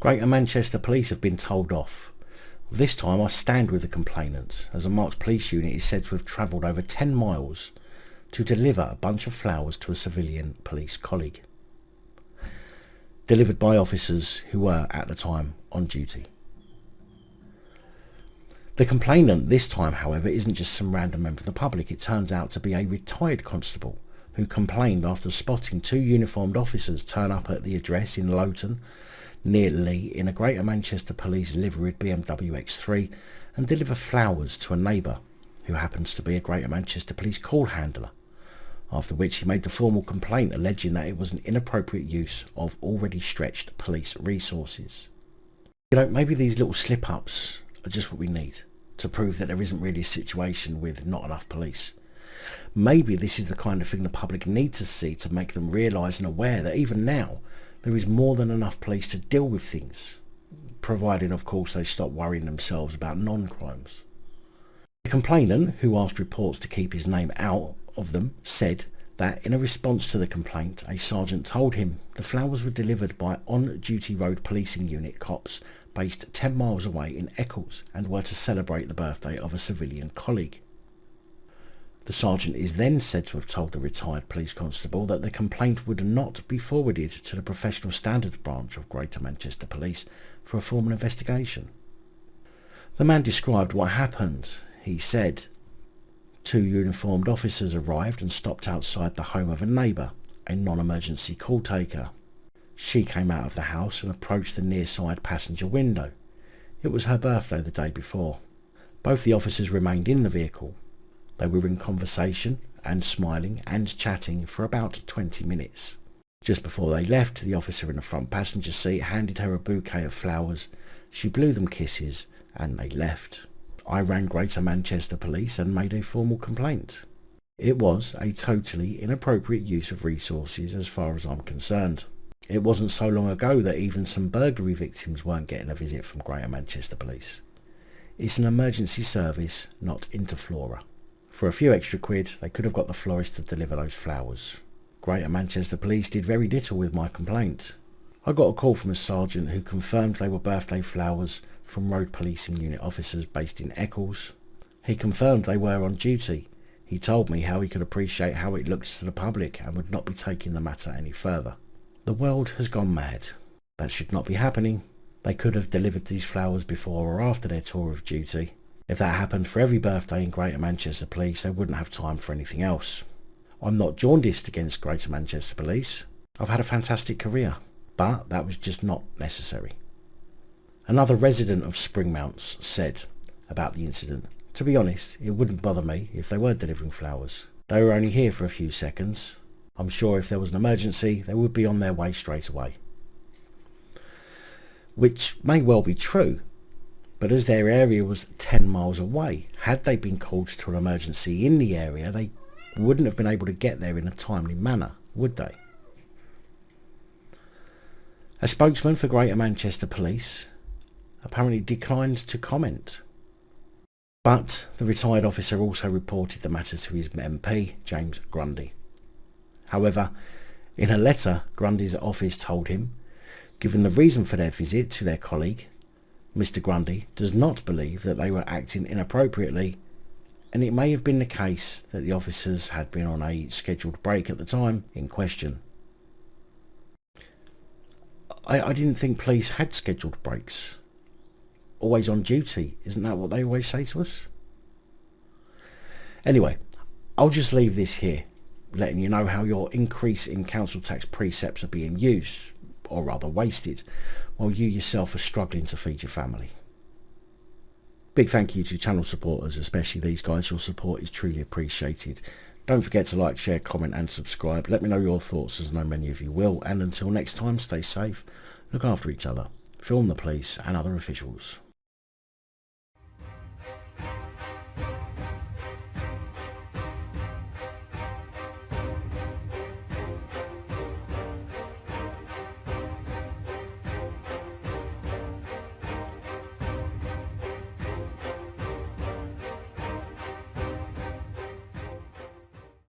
Greater Manchester Police have been told off. This time I stand with the complainant, as a marked police unit is said to have travelled over 10 miles to deliver a bunch of flowers to a civilian police colleague. Delivered by officers who were, at the time, on duty. The complainant this time, however, isn't just some random member of the public. It turns out to be a retired constable who complained after spotting 2 uniformed officers turn up at the address in Loughton, near Lee, in a Greater Manchester Police liveried BMW X3 and deliver flowers to a neighbour who happens to be a Greater Manchester Police call handler, after which he made the formal complaint alleging that it was an inappropriate use of already stretched police resources. You know, maybe these little slip-ups are just what we need to prove that there isn't really a situation with not enough police. Maybe this is the kind of thing the public need to see to make them realise and aware that even now there is more than enough police to deal with things, providing of course they stop worrying themselves about non-crimes. The complainant, who asked reports to keep his name out of them, said that in a response to the complaint, a sergeant told him the flowers were delivered by on-duty road policing unit cops based 10 miles away in Eccles and were to celebrate the birthday of a civilian colleague. The sergeant is then said to have told the retired police constable that the complaint would not be forwarded to the Professional Standards Branch of Greater Manchester Police for a formal investigation. The man described what happened. He said, 2 uniformed officers arrived and stopped outside the home of a neighbour, a non-emergency call taker. She came out of the house and approached the near side passenger window. It was her birthday the day before. Both the officers remained in the vehicle. They were in conversation and smiling and chatting for about 20 minutes. Just before they left, the officer in the front passenger seat handed her a bouquet of flowers. She blew them kisses and they left. I rang Greater Manchester Police and made a formal complaint. It was a totally inappropriate use of resources as far as I'm concerned. It wasn't so long ago that even some burglary victims weren't getting a visit from Greater Manchester Police. It's an emergency service, not Interflora. For a few extra quid, they could have got the florist to deliver those flowers. Greater Manchester Police did very little with my complaint. I got a call from a sergeant who confirmed they were birthday flowers from road policing unit officers based in Eccles. He confirmed they were on duty. He told me how he could appreciate how it looked to the public and would not be taking the matter any further. The world has gone mad. That should not be happening. They could have delivered these flowers before or after their tour of duty. If that happened for every birthday in Greater Manchester Police, they wouldn't have time for anything else. I'm not jaundiced against Greater Manchester Police. I've had a fantastic career, but that was just not necessary. Another resident of Springmounts said about the incident, to be honest, it wouldn't bother me if they were delivering flowers. They were only here for a few seconds. I'm sure if there was an emergency, they would be on their way straight away. Which may well be true, but as their area was 10 miles away, had they been called to an emergency in the area, they wouldn't have been able to get there in a timely manner, would they? A spokesman for Greater Manchester Police apparently declined to comment. But the retired officer also reported the matter to his MP, James Grundy. However, in a letter, Grundy's office told him, given the reason for their visit to their colleague, Mr. Grundy does not believe that they were acting inappropriately, and it may have been the case that the officers had been on a scheduled break at the time in question. I didn't think police had scheduled breaks. Always on duty, isn't that what they always say to us? Anyway, I'll just leave this here, letting you know how your increase in council tax precepts are being used, or rather wasted, while you yourself are struggling to feed your family. Big thank you to channel supporters, especially these guys. Your support is truly appreciated. Don't forget to like, share, comment and subscribe. Let me know your thoughts, as I know many of you will. And until next time, stay safe, look after each other, film the police and other officials.